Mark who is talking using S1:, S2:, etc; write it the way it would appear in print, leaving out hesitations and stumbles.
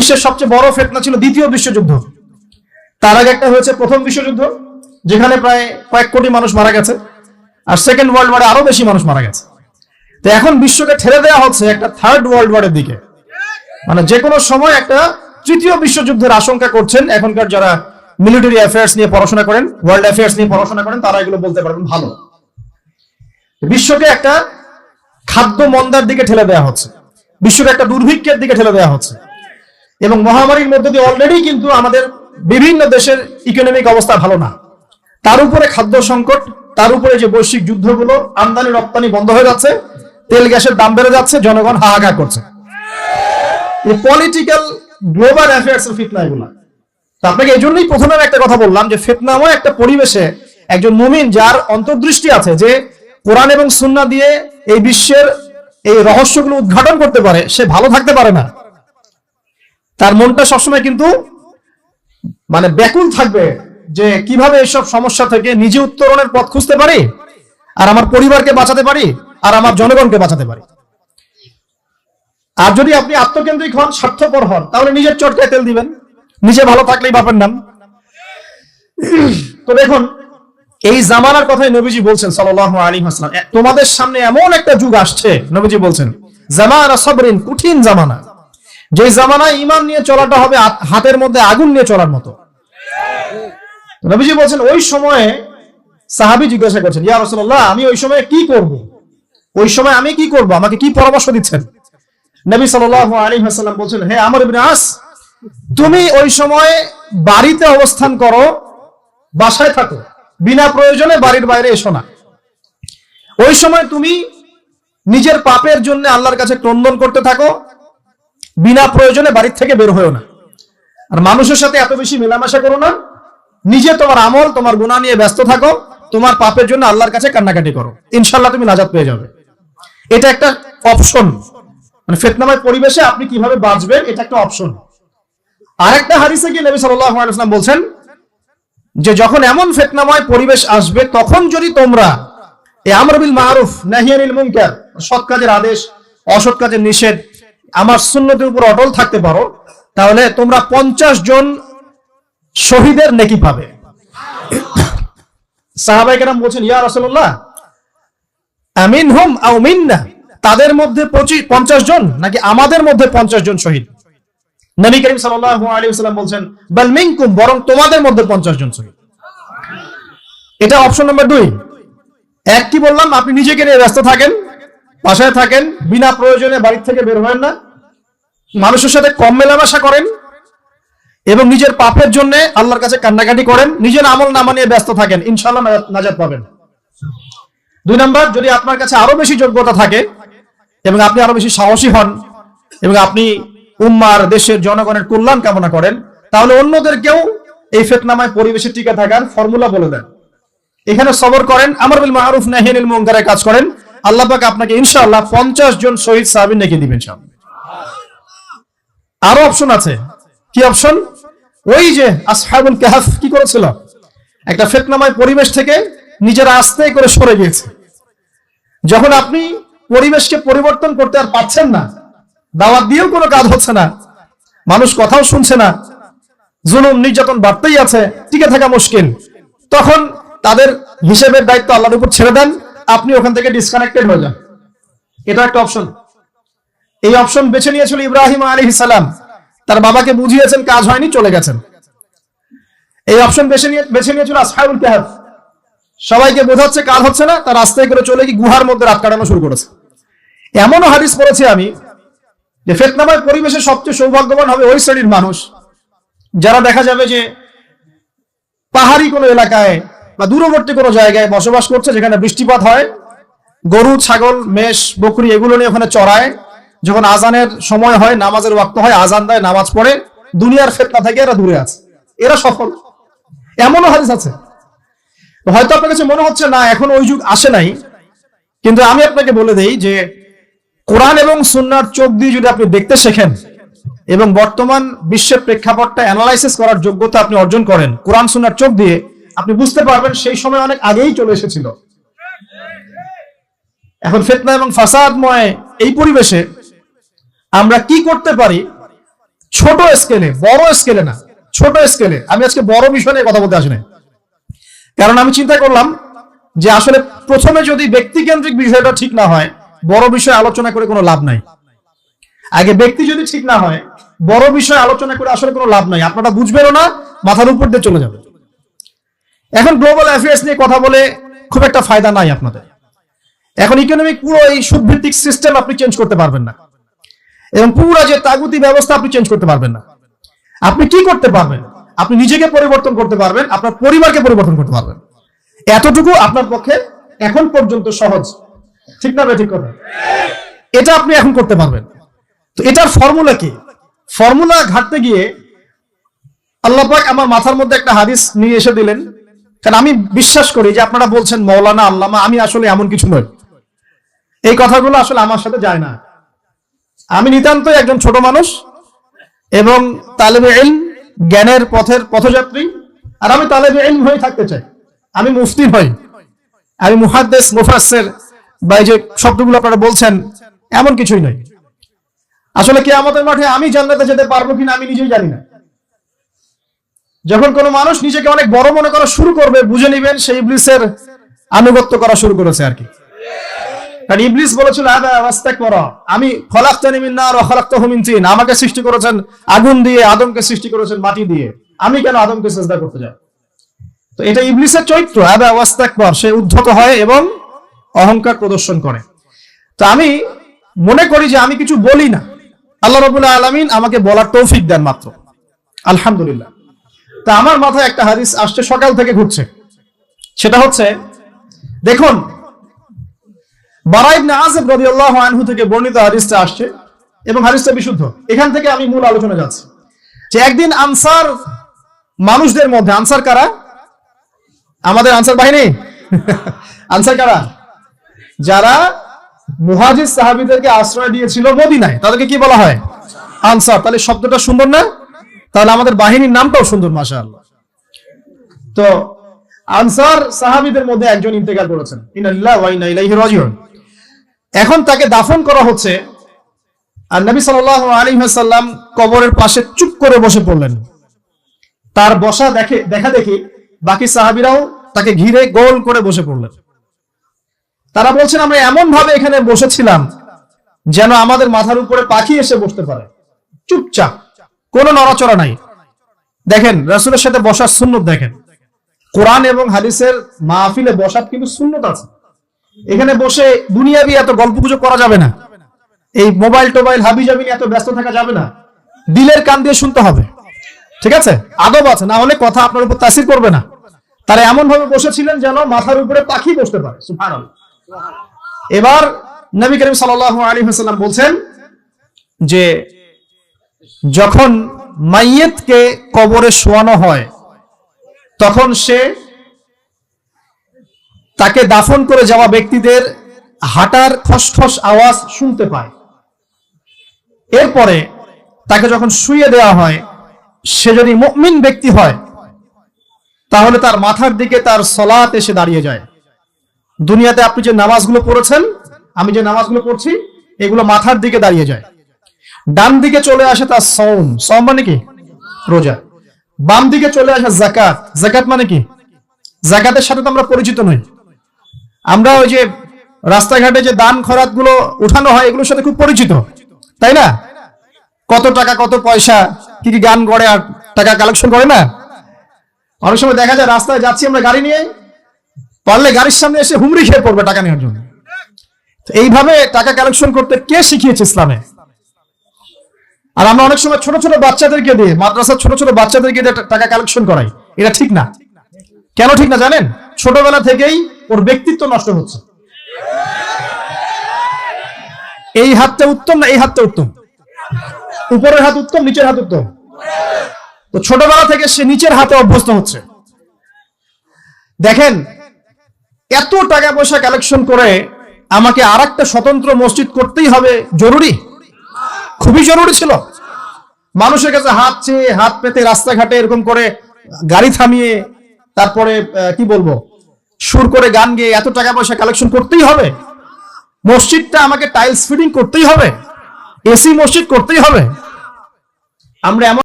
S1: বিশ্বের সবচেয়ে বড় ফিতনা ছিল দ্বিতীয় বিশ্বযুদ্ধ। তার আগে একটা হয়েছে প্রথম বিশ্বযুদ্ধ, যেখানে প্রায় কয়েক কোটি মানুষ মারা গেছে, আর সেকেন্ড ওয়ার্ল্ড ওয়ারে আরো বেশি মানুষ মারা গেছে। তো এখন বিশ্বকে ঠেলে দেওয়া হচ্ছে একটা থার্ড ওয়ার্ল্ড ওয়ারের দিকে, মানে যে কোনো সময় একটা তৃতীয় বিশ্বযুদ্ধের আশঙ্কা করছেন। এখনকার যারা মিলিটারি অ্যাফেয়ার্স নিয়ে পড়াশোনা করেন, ওয়ার্ল্ড অ্যাফেয়ার্স নিয়ে পড়াশোনা করেন, তারা এগুলো বলতে পারবেন ভালো। বিশ্বকে একটা খাদ্য মন্দার দিকে ঠেলে দেওয়া হচ্ছে, বিশ্বকে একটা দুর্ভিক্ষের দিকে ঠেলে দেওয়া হচ্ছে, এবং মহামারীর মধ্যে দিয়ে অলরেডি কিন্তু আমাদের বিভিন্ন দেশের ইকোনমিক অবস্থা ভালো না, তার উপরে খাদ্য সংকট, তার উপরে যে বৈশ্বিক যুদ্ধগুলো, আমদানি রপ্তানি বন্ধ হয়ে যাচ্ছে, তেল গ্যাসের দাম বেড়ে যাচ্ছে, জনগণ হাহাকার করছে। এই পলিটিক্যাল গ্লোবাল অ্যাফেয়ার্স এর ফিতনা এগুলো। তো আপনাকে এই জন্যই প্রথমে একটা কথা বললাম যে ফিতনাময় একটা পরিবেশে একজন মুমিন যার অন্তর্দৃষ্টি আছে, যে কোরআন এবং সুন্নাহ দিয়ে এই বিশ্বের এই রহস্যগুলো উদ্ঘাটন করতে পারে, সে ভালো থাকতে পারে না। তার মনটা সবসময় কিন্তু মানে ব্যাকুল থাকবে যে কিভাবে এইসব সমস্যা থেকে নিজে উত্তরণের পথ খুঁজতে পারি, আর আমার পরিবারকে বাঁচাতে পারি, আর আমার জনগণকে বাঁচাতে পারি। আর যদি আপনি আত্মকেন্দ্রিক হন, স্বার্থপর হন, তাহলে নিজের চটকায় তেল দিবেন, নিজে ভালো থাকলেই বাপের নাম। তো দেখুন, এই জামানার কথাই নবীজি বলছেন সাল্লাল্লাহু আলাইহি ওয়াসাল্লাম, তোমাদের সামনে এমন একটা যুগ আসছে, নবীজি বলছেন জামানা সাবরিন, কঠিন জামানা, যে জামানায় ঈমান নিয়ে চলাটা হবে হাতের মধ্যে আগুন নিয়ে চলার মতো। নবীজি বলছেন ওই সময়ে সাহাবী জিজ্ঞাসা করছেন, ইয়া রাসূলুল্লাহ, আমি ওই সময়ে কি করব? ওই সময় আমি কি করব? আমাকে কি পরামর্শ দিচ্ছেন? নবী সাল্লাল্লাহু আলাইহি ওয়াসাল্লাম বলছেন, হে আমর ইবনে আস, তুমি ওই সময়ে বাড়িতে অবস্থান করো, বাসায় থাকো, বিনা প্রয়োজনে বাড়ির বাইরে এসো না। ওই সময় তুমি নিজের পাপের জন্য আল্লাহর কাছে ক্রন্দন করতে থাকো, বিনা প্রয়োজনে বাড়ির থেকে বের হয়েও না। আর মানুষের সাথে এত বেশি মেলামেশা করো না, নিজে তোমার আমল, তোমার গুনাহ নিয়ে ব্যস্ত থাকো, তোমার পাপের জন্য আল্লাহর কাছে কান্নাকাটি করো, ইনশাআল্লাহ তুমি নাজাত পেয়ে যাবে। এটা একটা অপশন, মানে ফিতনাময় পরিবেশে আপনি কিভাবে বাঁচবেন, এটা একটা অপশন। আরেকটা হাদিসে কি নবী সাল্লাল্লাহু আলাইহি ওয়াসাল্লাম বলছেন যে যখন এমন ফিতনাময় পরিবেশ আসবে, তখন যদি তোমরা এই আমর বিল মারুফ নাহি আনিল মুনকার, সৎ কাজের আদেশ, অসৎ কাজের নিষেধ, আমার সুন্নতের উপর অটল থাকতে পারো, তাহলে তোমরা 50 জন শহীদের নেকি পাবে। সাহাবায়ে কেরাম বলছেন, ইয়া রাসূলুল্লাহ, আমিনহুম আও মিন্না, তাদের মধ্যে 50 জন নাকি আমাদের মধ্যে 50 জন শহীদ? নবী করিম সাল্লাল্লাহু আলাইহি ওয়াসাল্লাম বলছেন, বাল মিনকুম, বরং তোমাদের মধ্যে 50 জন শহীদ। এটা অপশন নাম্বার 2। এক কি বললাম, আপনি নিজেকে নিয়ে ব্যস্ত থাকেন, বাসায় থাকেন, বিনা প্রয়োজনে বাড়ি থেকে বের হবেন না, মানুষের সাথে কম মেলামেশা করেন, এবং নিজের পাপের জন্য আল্লাহর কাছে কান্নাকাটি করেন, নিজের আমল নামা নিয়ে ব্যস্ত থাকেন, ইনশাআল্লাহ নাজাত পাবেন। 2 নাম্বার, যদি আপনার কাছে আরো বেশি যোগ্যতা থাকে এবং আপনি আরো বেশি সাহসী হন এবং আপনি উম্মার, দেশের জনগণের কল্যাণ কামনা করেন, তাহলে অন্যদেরকেও এই ফিতনাময় পরিবেশে টিকে থাকার ফর্মুলা বলে দেন। এখানে সবর করেন, আমর বিল মারুফ নাহি আনিল মুনকারের কাজ করেন, আল্লাহ পাক আপনাকে ইনশাআল্লাহ 50 জন শহীদ সাহাবীর নেকি দিবেন। আরো অপশন আছে। কি অপশন? ওই যে আসহাবুল কাহফ কি করেছিল, একটা ফিতনাময় পরিবেশ থেকে নিজেরা আস্তে করে সরে গিয়েছে। যখন আপনি পরিবেশকে পরিবর্তন করতে আর পারছেন না, দাওয়াত দিয়েও কোনো কাজ হচ্ছে না, মানুষ কথাও শুনছে না, জুলুম নির্যাতন বাড়তেই আছে, টিকে থাকা মুশকিল, তখন তাদের হিসেবের দায়িত্ব আল্লাহর উপর ছেড়ে দেন, আপনি ওখান থেকে ডিসকানেক্টেড হয়ে যান। এটা একটা অপশন। এই অপশন বেছে নিয়েছিল ইব্রাহিম আলাইহিস সালাম, তার বাবাকে বুঝিয়েছেন, কাজ হয়নি, চলে গেছেন। এই অপশন বেছে নিয়েছিল আসহাবুল কাহফ, সবাইকে বোঝাচ্ছে কাজ হচ্ছে না, তার রাস্তায় করে চলে গিয়ে গুহার মধ্যে রাত কাটানো শুরু করেছে। এমনও হাদিস পড়েছি আমি যে ফিতনাময় পরিবেশে সবচেয়ে সৌভাগ্যবান হবে ওই শ্রেণীর মানুষ যারা দেখা যাবে যে পাহাড়ি কোনো এলাকায় বা দূরবর্তী কোনো জায়গায় বসবাস করছে, যেখানে বৃষ্টিপাত হয়, গরু, ছাগল, মেষ, বকরি এগুলো নিয়ে ওখানে চড়ায়, যখন আজানের সময় হয়, নামাজের ওয়াক্ত হয়, আজান দেয়, নামাজ পড়ে, দুনিয়ার ফিতনা থেকে এরা দূরে আছে, এরা সফল। এমনও হাদিস আছে। হয়তো আপনার কাছে মনে হচ্ছে না এখন ওই যুগ আসে নাই, কিন্তু আমি আপনাকে বলে দেই যে কোরআন এবং সুন্নাহর চোখ দিয়ে যদি আপনি দেখতে শেখেন এবং বর্তমান বিশ্বের প্রেক্ষাপটটা অ্যানালাইসিস করার যোগ্যতা আপনি অর্জন করেন কোরআন সুন্নাহর চোখ দিয়ে, আপনি বুঝতে পারবেন সেই সময় অনেক আগেই চলে এসেছিল। এখন ফিতনা এবং ফাসাদময় এই পরিবেশে আমরা কি করতে পারি ছোট স্কেলে, বড় স্কেলে না, ছোট স্কেলে। আমি আজকে বড় বিষয় নিয়ে কথা বলতে আসি না, কারণ আমি চিন্তা করলাম যে আসলে প্রথমে যদি ব্যক্তিকেন্দ্রিক বিষয়টা ঠিক না হয়, বড় বিষয় আলোচনা করে কোনো লাভ নাই। আগে ব্যক্তি যদি ঠিক না হয়, বড় বিষয় আলোচনা করে আসলে কোনো লাভ নাই, আপনারা বুঝবেনও না, মাথার উপর দিয়ে চলে যাবে। এখন গ্লোবাল অ্যাফেয়ার্স নিয়ে কথা বলে খুব একটা ফায়দা নাই আপনাদের। এখন ইকোনমিক পুরো এই সুদভিত্তিক সিস্টেম আপনি চেঞ্জ করতে পারবেন না, এবং পুরো যে তাগুতি ব্যবস্থা আপনি চেঞ্জ করতে পারবেন না। আপনি কি করতে পারবেন? আপনি নিজেকে পরিবর্তন করতে পারবেন, আপনার পরিবারকে পরিবর্তন করতে পারবেন। এতটুকু আপনার পক্ষে এখন পর্যন্ত সহজ, ঠিক না? ঠিক কথা। এটা আপনি এখন করতে পারবেন। তো এটার ফর্মুলা কি? ফর্মুলা ঘাটতে গিয়ে আল্লাহ পাক আমার মাথার মধ্যে একটা হাদিস নিয়ে এসে দিলেন। কারণ আমি বিশ্বাস করি যে আপনারা বলছেন মৌলানা, আল্লামা, আমি আসলে এমন কিছু নই। এই কথাগুলো আসলে আমার সাথে যায় না। আমি নিতান্তই একজন ছোট মানুষ এবং তালেবে ইলম, জ্ঞানের পথের পথযাত্রী। আর আমি তালেবে ইলম হয়ে থাকতে চাই। আমি মুফতি হই, আমি মুহাদ্দিস, মুফাসসির বা এই যে শব্দগুলো আপনারা বলছেন, এমন কিছুই নয়। আসলে কিয়ামতের মাঠে আমি জান্নাতে যেতে পারবো কিনা আমি নিজেই জানি না। যখন কোনো মানুষ নিজেকে অনেক বড় মনে করা শুরু করবে, বুঝে নেবেন সে ইবলিসের আনুগত্য করা শুরু করেছে আর কি। কারণ ইবলিস বলেছিল আমি খলাকতানি মিন নার ওয়া খলাকতাহু মিন তিন, আমাকে সৃষ্টি করেছেন আগুন দিয়ে, আদমকে সৃষ্টি করেছেন মাটি দিয়ে, আমি কেন আদমকে সিজদা করতে যাব? তো এটা ইবলিসের চরিত্র, আবা ওয়াস্তাকবার, সে উদ্ধত হয় এবং অহংকার প্রদর্শন করে। তো আমি মনে করি যে আমি কিছু বলি না, আল্লাহ রাব্বুল আলামিন আমাকে বলার তৌফিক দেন মাত্র, আলহামদুলিল্লাহ। তা আমার মাথায় একটা হাদিস আসছে, সকাল থেকে ঘুরছে। সেটা হচ্ছে, দেখুন, বারা ইবনে আযিব রাদিয়াল্লাহু আনহু থেকে বর্ণিত হাদিসটা আসছে এবং হাদিসটা বিশুদ্ধ। এখান থেকে আমি মূল আলোচনা যাচ্ছি যে একদিন আনসার মানুষদের মধ্যে, আনসার কারা? আমাদের আনসার বাহিনী। আনসার কারা? যারা মুহাজির সাহাবীদেরকে আশ্রয় দিয়েছিল মদিনায়, তাদেরকে কি বলা হয়? আনসার। তাহলে শব্দটা সুন্দর না? তাহলে আমাদের বাহিনীর নামটাও সুন্দর, মাশাআল্লাহ। তো আনসার সাহাবীদের মধ্যে একজন ইন্তেকাল করেছেন, ইন্না লিল্লাহি ওয়া ইন্না ইলাইহি রাজিউন। এখন তাকে দাফন করা হচ্ছে, আর নবী সাল্লাল্লাহু আলাইহি ওয়াসাল্লাম কবরের পাশে চুপ করে বসে পড়লেন। তার বসা দেখা দেখি বাকি সাহাবীরাও তাকে ঘিরে গোল করে বসে পড়লেন। তারা বলছেন, আমরা এমন ভাবে এখানে বসেছিলাম যেন আমাদের মাথার উপরে পাখি এসে বসতে পারে, চুপচাপ, কোনো নড়াচড়া নাই। দেখেন রাসূলের সাথে বসার সুন্নত, দেখেন কোরআন এবং হাদিসের মাহফিলে বসার কিন্তু সুন্নত আছে। এখানে বসে দুনিয়াবি এত গল্পগুজব করা যাবে না, এই মোবাইল টোবাইল হাবিজাবি নিয়ে এত ব্যস্ত থাকা যাবে না, দিলের কান দিয়ে শুনতে হবে, ঠিক আছে? আদব আছে, না হলে কথা আপনার উপর তাসির করবে না। তারা এমন ভাবে বসেছিলেন যেন মাথার উপরে পাখি বসতে পারে, সুবহানাল্লাহ। এবার নবী করিম সাল্লাল্লাহু আলাইহি ওয়াসাল্লাম বলছেন যে যখন মাইয়িতকে কবরে শোয়ানো হয় তখন সে তাকে দাফন করে যাওয়া ব্যক্তিদের হাঁটার খসখস আওয়াজ শুনতে পায়। এরপরে তাকে যখন শুইয়ে দেওয়া হয়, সে যদি মুমিন ব্যক্তি হয় তাহলে তার মাথার দিকে তার সালাত এসে দাঁড়িয়ে যায়। দুনিয়াতে আপনি যে নামাজগুলো পড়েছেন, আমি যে নামাজগুলো পড়ছি, এগুলো মাথার দিকে দাঁড়িয়ে যায়। ডান দিকে চলে আসে তার সওম, সওম মানে কি? রোজা। বাম দিকে চলে আসে যাকাত, যাকাত মানে কি? যাকাতের সাথে তো আমরা পরিচিত নই। আমরা ওই যে রাস্তাঘাটে যে দান খরাত গুলো উঠানো হয়, এগুলোর সাথে খুব পরিচিত, তাই না? কত টাকা, কত পয়সা, কি কি গান গড়ে আর টাকা কালেকশন করে না? অনেক সময় দেখা যায় রাস্তায় যাচ্ছি আমরা গাড়ি নিয়ে, পারলে গাড়ির সামনে এসে হুমড়ি খেয়ে পড়বে টাকা নেওয়ার জন্য। এইভাবে টাকা কালেকশন করতে কে শিখিয়েছে ইসলামে? আর আমরা অনেক সময় ছোট ছোট বাচ্চাদেরকে দিয়ে, মাদ্রাসার ছোট ছোট বাচ্চাদেরকে দিয়ে টাকা কালেকশন করাই। এটা ঠিক না। কেন ঠিক না জানেন? ছোটবেলা থেকেই ওর ব্যক্তিত্ব নষ্ট হচ্ছে। এই হাতটা উত্তম না এই হাতটা উত্তম? উপরের হাত উত্তম, নিচের হাত উত্তম? তো ছোটবেলা থেকে সে নিচের হাতে অভ্যস্ত হচ্ছে। দেখেন, এত টাকা পয়সা কালেকশন করে আমাকে আরেকটা স্বতন্ত্র মসজিদ করতেই হবে জরুরি? খুবই জরুরি ছিল। মানুষের কাছে হাত চেয়ে, হাত পেতে, রাস্তাঘাটে এরকম করে গাড়ি থামিয়ে, তারপরে কি বলবো, সুর করে গান গেয়ে এত টাকা পয়সা কালেকশন করতেই হবে? মসজিদটা আমাকে টাইলস ফিটিং করতেই হবে? এসি মসজিদ করতেই হবে? আমরা এমন